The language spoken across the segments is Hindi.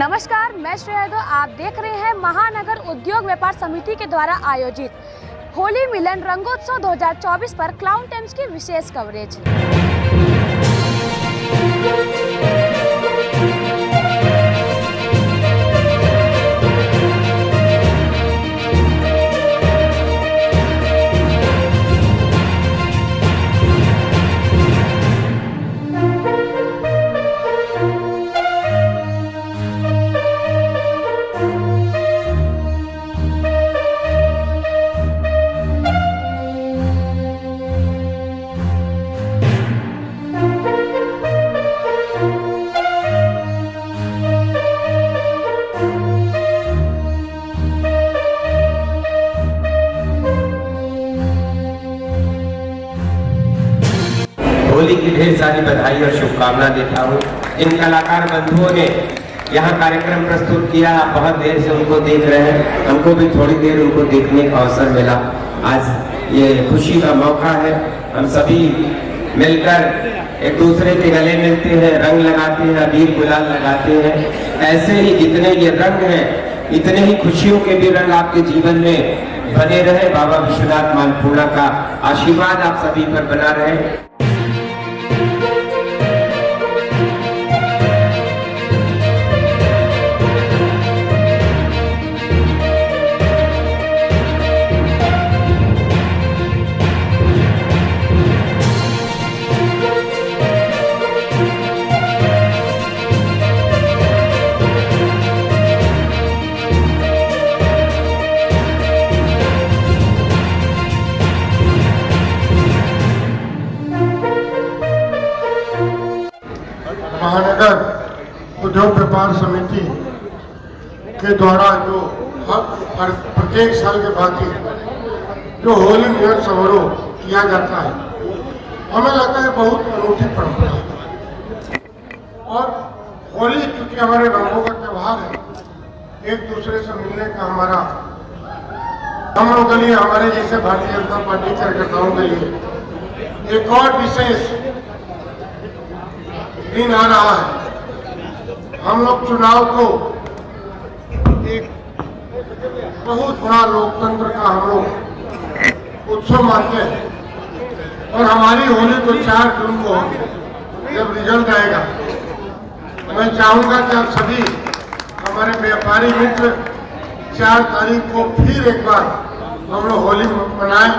नमस्कार, मैं श्रेया दो। आप देख रहे हैं महानगर उद्योग व्यापार समिति के द्वारा आयोजित होली मिलन रंगोत्सव 2024 पर क्लाउन टाइम्स की विशेष कवरेज। होली की ढेर सारी बधाई और शुभकामना देता हूँ। इन कलाकार बंधुओं ने यहाँ कार्यक्रम प्रस्तुत किया, आप बहुत देर से उनको देख रहे हैं, हमको भी थोड़ी देर उनको देखने का अवसर मिला। आज ये खुशी का मौका है, हम सभी मिलकर एक दूसरे के गले मिलते हैं, रंग लगाते हैं, अबीर गुलाल लगाते हैं। ऐसे ही जितने ये रंग हैं, इतने ही खुशियों के भी रंग आपके जीवन में बने रहे। बाबा विश्वनाथ मालपुरा का आशीर्वाद आप सभी पर बना रहे। महानगर उद्योग व्यापार समिति के द्वारा जो हर प्रत्येक साल के बाद जो होली मिलन समारोह किया जाता है, हमें लगता है बहुत अनूठी परंपरा है। और होली चूंकि हमारे रंगों का त्योहार है, एक दूसरे से मिलने का हमारा, हम लोगों के लिए, हमारे जैसे भारतीय जनता पार्टी कार्यकर्ताओं के लिए एक और विशेष दिन आ रहा है। हम लोग चुनाव को एक बहुत बड़ा लोकतंत्र का हम लोग उत्सव मानते हैं और हमारी होली तो 4 जून को जब रिजल्ट आएगा, मैं चाहूंगा कि आप सभी हमारे व्यापारी मित्र 4 तारीख को फिर एक बार हम लोग होली मनाएं।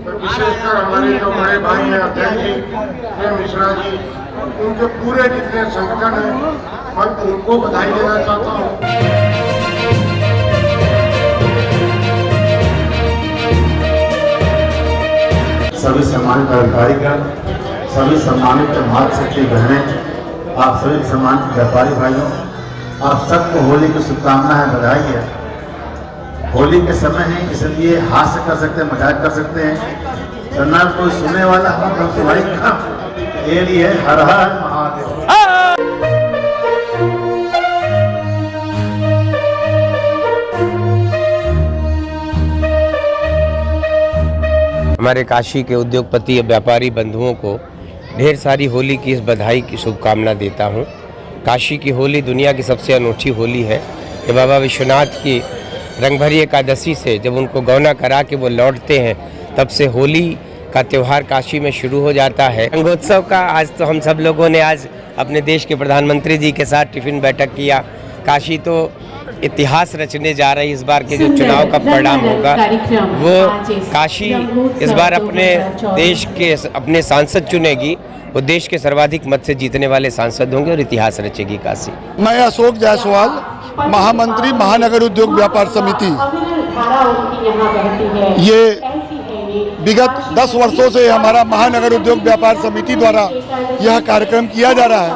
विशेषकर हमारे जो बड़े भाई हैं अध्यक्ष जी प्रेम मिश्रा जी, उनके पूरे जितने संगठन हैं, मैं उनको बधाई देना चाहता हूँ। सभी सम्मानित अधिकारीगण, सभी सम्मानित मातृशक्ति बहनें, आप सभी सम्मानित व्यापारी भाइयों, आप सबको होली की शुभकामनाएं, बधाई है। होली के समय है, इसलिए हास्य कर सकते हैं, मजाक कर सकते हैं, वरना कोई सुनने वाला हम तुम्हारी ये लिए हर हर महादेव। हमारे काशी के उद्योगपति और व्यापारी बंधुओं को ढेर सारी होली की इस बधाई की शुभकामना देता हूँ। काशी की होली दुनिया की सबसे अनूठी होली है। ये बाबा विश्वनाथ की रंगभरी एकादशी से जब उनको गौना करा के वो लौटते हैं, तब से होली का त्यौहार काशी में शुरू हो जाता है। रंगोत्सव का आज तो हम सब लोगों ने आज अपने देश के प्रधानमंत्री जी के साथ टिफिन बैठक किया। काशी तो इतिहास रचने जा रही, इस बार के जो चुनाव का परिणाम होगा वो काशी इस बार अपने देश के अपने सांसद चुनेगी, वो देश के सर्वाधिक मत से जीतने वाले सांसद होंगे और इतिहास रचेगी काशी। मैं अशोक जायसवाल, महामंत्री महानगर उद्योग व्यापार समिति। ये विगत 10 वर्षों से हमारा महानगर उद्योग व्यापार समिति द्वारा यह कार्यक्रम किया जा रहा है।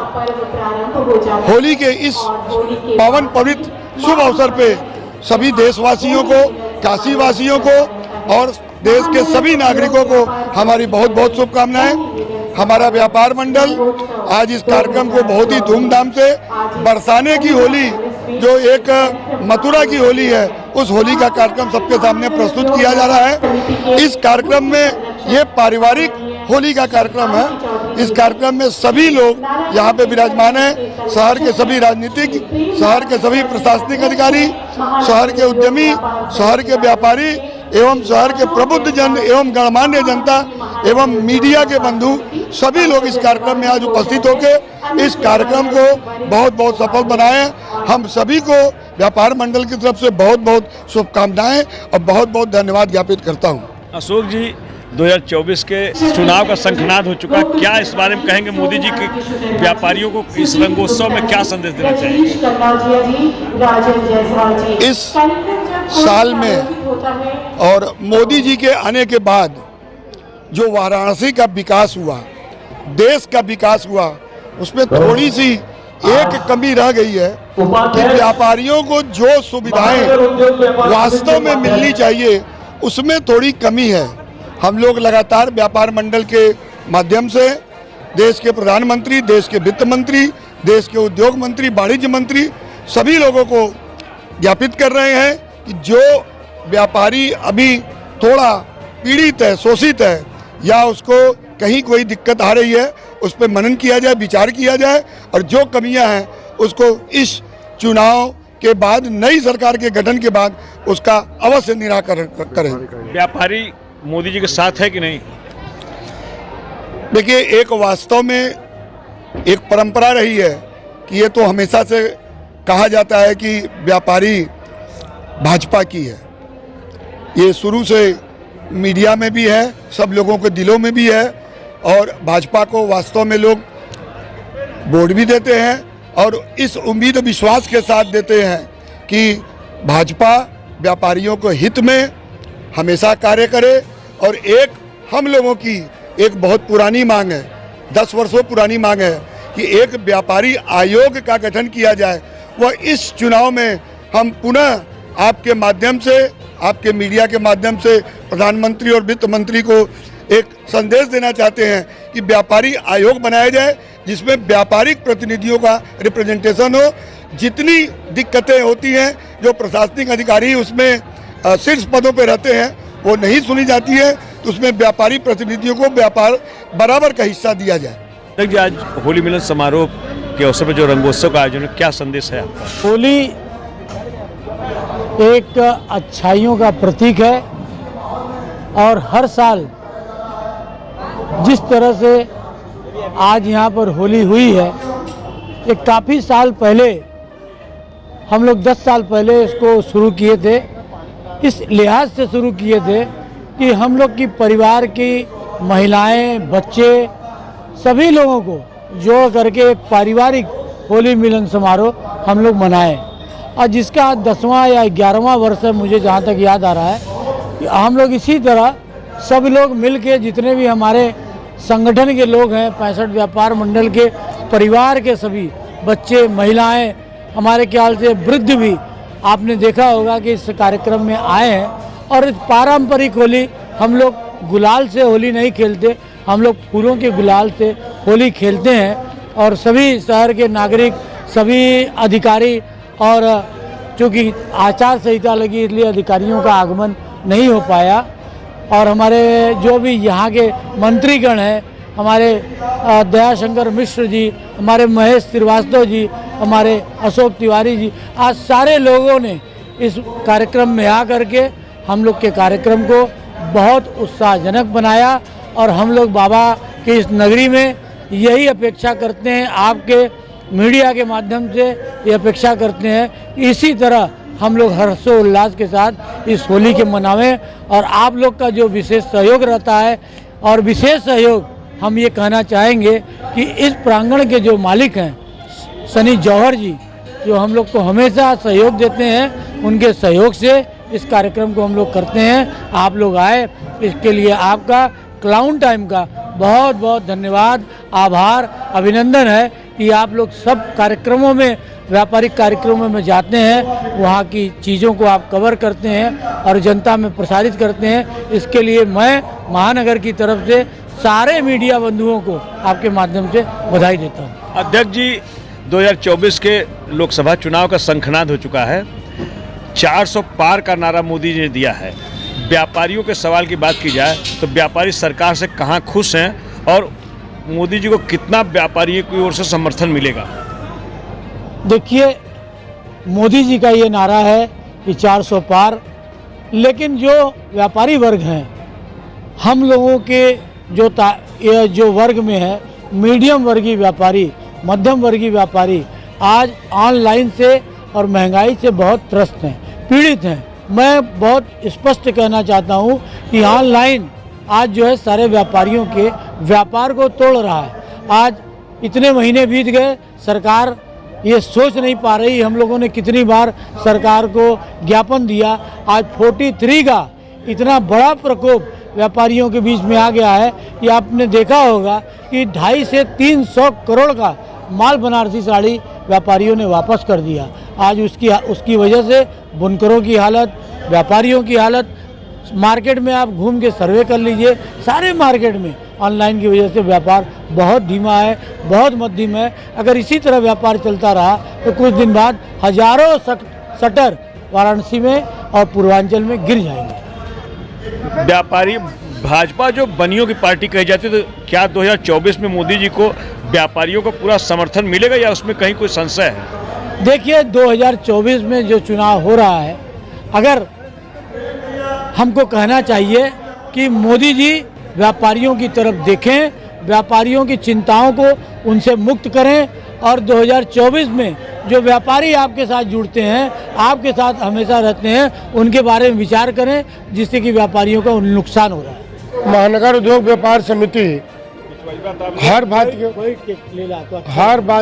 होली के इस पावन पवित्र शुभ अवसर पे सभी देशवासियों को, काशी वासियों को और देश के सभी नागरिकों को हमारी बहुत बहुत शुभकामनाएं। हमारा व्यापार मंडल आज इस कार्यक्रम को बहुत ही धूमधाम से बरसाने की होली, जो एक मथुरा की होली है, उस होली का कार्यक्रम सबके सामने प्रस्तुत किया जा रहा है। इस कार्यक्रम में ये पारिवारिक होली का कार्यक्रम है। इस कार्यक्रम में सभी लोग यहाँ पे विराजमान हैं। शहर के सभी राजनीतिक, शहर के सभी प्रशासनिक अधिकारी, शहर के उद्यमी, शहर के व्यापारी एवं शहर के प्रबुद्ध जन एवं गणमान्य जनता एवं मीडिया के बंधु सभी लोग इस कार्यक्रम में आज उपस्थित होकर इस कार्यक्रम को बहुत बहुत सफल बनाएं। हम सभी को व्यापार मंडल की तरफ से बहुत बहुत शुभकामनाएं और बहुत बहुत धन्यवाद ज्ञापित करता हूं। अशोक जी, 2024 के चुनाव का शंखनाद हो चुका, क्या इस बारे में कहेंगे? मोदी जी के व्यापारियों को इस रंगोत्सव में क्या संदेश देना चाहिए? इस साल में और मोदी जी के आने के बाद जो वाराणसी का विकास हुआ, देश का विकास हुआ, उसमें थोड़ी सी एक कमी रह गई है कि व्यापारियों को जो सुविधाएं वास्तव में मिलनी चाहिए उसमें थोड़ी कमी है। हम लोग लगातार व्यापार मंडल के माध्यम से देश के प्रधानमंत्री, देश के वित्त मंत्री, देश के उद्योग मंत्री, वाणिज्य मंत्री सभी लोगों को ज्ञापित कर रहे हैं कि जो व्यापारी अभी थोड़ा पीड़ित है, शोषित है या उसको कहीं कोई दिक्कत आ रही है, उस पर मनन किया जाए, विचार किया जाए और जो कमियां हैं उसको इस चुनाव के बाद, नई सरकार के गठन के बाद उसका अवश्य निराकरण करें। व्यापारी मोदी जी के साथ है कि नहीं? देखिए, एक वास्तव में एक परंपरा रही है कि ये तो हमेशा से कहा जाता है कि व्यापारी भाजपा की है। ये शुरू से मीडिया में भी है, सब लोगों के दिलों में भी है और भाजपा को वास्तव में लोग वोट भी देते हैं और इस उम्मीद विश्वास के साथ देते हैं कि भाजपा व्यापारियों को हित में हमेशा कार्य करे। और एक हम लोगों की एक बहुत पुरानी मांग है, 10 वर्षों पुरानी मांग है कि एक व्यापारी आयोग का गठन किया जाए। वह इस चुनाव में हम पुनः आपके माध्यम से, आपके मीडिया के माध्यम से प्रधानमंत्री और वित्त मंत्री को एक संदेश देना चाहते हैं कि व्यापारी आयोग बनाया जाए जिसमें व्यापारिक प्रतिनिधियों का रिप्रेजेंटेशन हो। जितनी दिक्कतें होती हैं जो प्रशासनिक अधिकारी उसमें शीर्ष पदों पर रहते हैं वो नहीं सुनी जाती है, तो उसमें व्यापारी प्रतिनिधियों को व्यापार बराबर का हिस्सा दिया जाए। जी, आज होली मिलन समारोह के अवसर पर जो रंगोत्सव का आयोजन है, क्या संदेश है आपका? होली एक अच्छाइयों का प्रतीक है और हर साल जिस तरह से आज यहाँ पर होली हुई है, ये काफ़ी साल पहले हम लोग 10 साल पहले इसको शुरू किए थे। इस लिहाज से शुरू किए थे कि हम लोग की परिवार की महिलाएं, बच्चे सभी लोगों को जोड़ करके एक पारिवारिक होली मिलन समारोह हम लोग मनाएं और जिसका 10वां या 11वां वर्ष है, मुझे जहाँ तक याद आ रहा है कि हम लोग इसी तरह सब लोग मिल के, जितने भी हमारे संगठन के लोग हैं, 65 व्यापार मंडल के परिवार के सभी बच्चे, महिलाएं, हमारे ख्याल से वृद्ध भी आपने देखा होगा कि इस कार्यक्रम में आए हैं। और इस पारंपरिक होली हम लोग गुलाल से होली नहीं खेलते, हम लोग फूलों के गुलाल से होली खेलते हैं। और सभी शहर के नागरिक, सभी अधिकारी, और चूँकि आचार संहिता लगी इसलिए अधिकारियों का आगमन नहीं हो पाया और हमारे जो भी यहाँ के मंत्रीगण हैं, हमारे दयाशंकर मिश्र जी, हमारे महेश श्रीवास्तव जी, हमारे अशोक तिवारी जी, आज सारे लोगों ने इस कार्यक्रम में आकर के हम लोग के कार्यक्रम को बहुत उत्साहजनक बनाया। और हम लोग बाबा की इस नगरी में यही अपेक्षा करते हैं, आपके मीडिया के माध्यम से ये अपेक्षा करते हैं कि इसी तरह हम लोग हर्षोल्लास के साथ इस होली के मनावें। और आप लोग का जो विशेष सहयोग रहता है, और विशेष सहयोग हम ये कहना चाहेंगे कि इस प्रांगण के जो मालिक हैं सनी जौहर जी, जो हम लोग को हमेशा सहयोग देते हैं, उनके सहयोग से इस कार्यक्रम को हम लोग करते हैं। आप लोग आए, इसके लिए आपका क्लाउन टाइम का बहुत बहुत धन्यवाद, आभार, अभिनंदन है कि आप लोग सब कार्यक्रमों में, व्यापारिक कार्यक्रमों में जाते हैं, वहाँ की चीज़ों को आप कवर करते हैं और जनता में प्रसारित करते हैं। इसके लिए मैं महानगर की तरफ से सारे मीडिया बंधुओं को आपके माध्यम से बधाई देता हूँ। अध्यक्ष जी, 2024 के लोकसभा चुनाव का शंखनाद हो चुका है। 400 पार का नारा मोदी जी ने दिया है। व्यापारियों के सवाल की बात की जाए तो व्यापारी सरकार से कहाँ खुश हैं और मोदी जी को कितना व्यापारियों की ओर से समर्थन मिलेगा? देखिए, मोदी जी का ये नारा है कि 400 पार, लेकिन जो व्यापारी वर्ग हैं, हम लोगों के जो वर्ग में है, मीडियम वर्गीय व्यापारी, मध्यम वर्गीय व्यापारी आज ऑनलाइन से और महंगाई से बहुत त्रस्त हैं, पीड़ित हैं। मैं बहुत स्पष्ट कहना चाहता हूं कि ऑनलाइन आज जो है सारे व्यापारियों के व्यापार को तोड़ रहा है। आज इतने महीने बीत गए, सरकार ये सोच नहीं पा रही। हम लोगों ने कितनी बार सरकार को ज्ञापन दिया। आज 43 का इतना बड़ा प्रकोप व्यापारियों के बीच में आ गया है कि आपने देखा होगा कि 250 से 300 करोड़ का माल बनारसी साड़ी व्यापारियों ने वापस कर दिया। आज उसकी वजह से बुनकरों की हालत, व्यापारियों की हालत, मार्केट में आप घूम के सर्वे कर लीजिए, सारे मार्केट में ऑनलाइन की वजह से व्यापार बहुत धीमा है, बहुत मध्यम है। अगर इसी तरह व्यापार चलता रहा तो कुछ दिन बाद हजारों शटर वाराणसी में और पूर्वांचल में गिर जाएंगे। व्यापारी भाजपा जो बनियों की पार्टी कही जाती है, तो क्या 2024 में मोदी जी को व्यापारियों को पूरा समर्थन मिलेगा या उसमें कहीं कोई संशय है? देखिए, 2024 में जो चुनाव हो रहा है, अगर हमको कहना चाहिए कि मोदी जी व्यापारियों की तरफ देखें, व्यापारियों की चिंताओं को उनसे मुक्त करें और 2024 में जो व्यापारी आपके साथ जुड़ते हैं, आपके साथ हमेशा रहते हैं, उनके बारे में विचार करें, जिससे कि व्यापारियों का नुकसान हो रहा है। महानगर उद्योग व्यापार समिति हर बात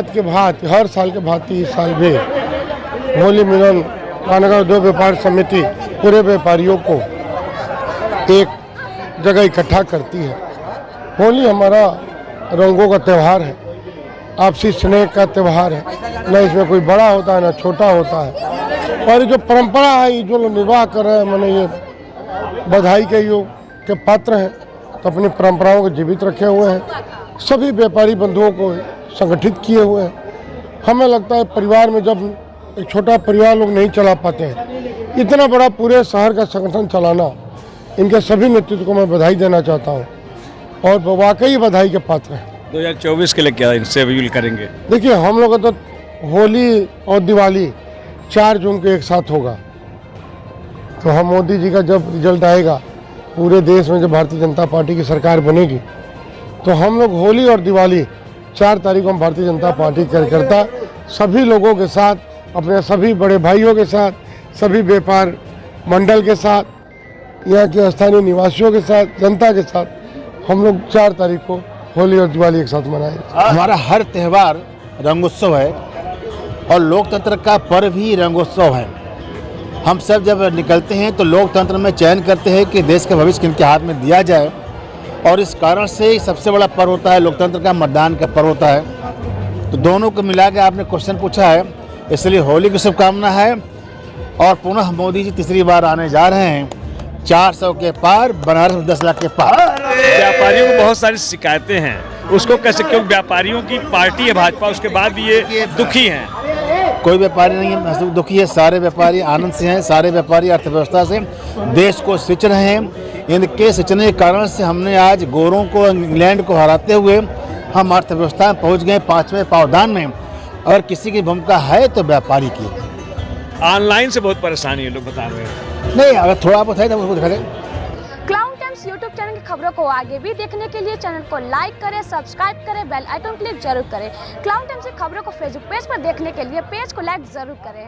के भांति, हर साल के भांति इस साल भी होली मिलन महानगर उद्योग व्यापार समिति पूरे व्यापारियों को एक जगह इकट्ठा करती है। होली हमारा रंगों का त्यौहार है, आपसी स्नेह का त्यौहार है। न इसमें कोई बड़ा होता है न छोटा होता है। और ये जो परंपरा है, ये जो लोग निर्वाह कर रहे हैं, मैंने ये बधाई के योग के पात्र हैं, तो अपनी परंपराओं को जीवित रखे हुए हैं। सभी व्यापारी बंधुओं को संगठित किए हुए हैं। हमें लगता है परिवार में जब एक छोटा परिवार लोग नहीं चला पाते हैं, इतना बड़ा पूरे शहर का संगठन चलाना, इनके सभी नेतृत्व को मैं बधाई देना चाहता हूँ और वाकई बधाई के पात्र हैं। 2024 के लिए क्या इनसे अपील करेंगे? देखिए, हम लोग तो होली और दिवाली 4 जून को एक साथ होगा, तो हम मोदी जी का जब रिजल्ट आएगा, पूरे देश में जब भारतीय जनता पार्टी की सरकार बनेगी, तो हम लोग होली और दिवाली 4 तारीख को हम भारतीय जनता पार्टी कार्यकर्ता सभी लोगों के साथ, अपने सभी बड़े भाइयों के साथ, सभी व्यापार मंडल के साथ, यहाँ के स्थानीय निवासियों के साथ, जनता के साथ हम लोग 4 तारीख को होली और दिवाली एक साथ मनाएंगे। हमारा हर त्यौहार रंगोत्सव है और लोकतंत्र का पर्व ही रंगोत्सव है। हम सब जब निकलते हैं तो लोकतंत्र में चयन करते हैं कि देश का भविष्य किनके हाथ में दिया जाए, और इस कारण से सबसे बड़ा पर्व होता है लोकतंत्र का, मतदान का पर्व होता है। तो दोनों को मिला के आपने क्वेश्चन पूछा है, इसलिए होली की शुभकामना है। और पुनः मोदी जी तीसरी बार आने जा रहे हैं, 400 के पार, बनारस 10 लाख के पार। व्यापारियों को बहुत सारी शिकायतें हैं, उसको कैसे, क्यों व्यापारियों की पार्टी है भाजपा, उसके बाद भी ये दुखी हैं? कोई व्यापारी नहीं है दुखी है, सारे व्यापारी आनंद से हैं, सारे व्यापारी अर्थव्यवस्था से देश को सिंच रहे हैं। इनके सिंचने के कारण से हमने आज गोरों को, इंग्लैंड को हराते हुए हम अर्थव्यवस्था में पहुँच गए 5वें पावदान में। और किसी की भूमिका है तो व्यापारी की। ऑनलाइन से बहुत परेशानी है, लोग बता रहे हैं। नहीं, अगर थोड़ा बहुत है तो उसको दिखा दें। क्लाउन टाइम्स यूट्यूब चैनल की खबरों को आगे भी देखने के लिए चैनल को लाइक करें, सब्सक्राइब करें, बेल आइकन क्लिक जरूर करें। क्लाउन टाइम्स की खबरों को फेसबुक पेज पर देखने के लिए पेज को लाइक जरूर करें।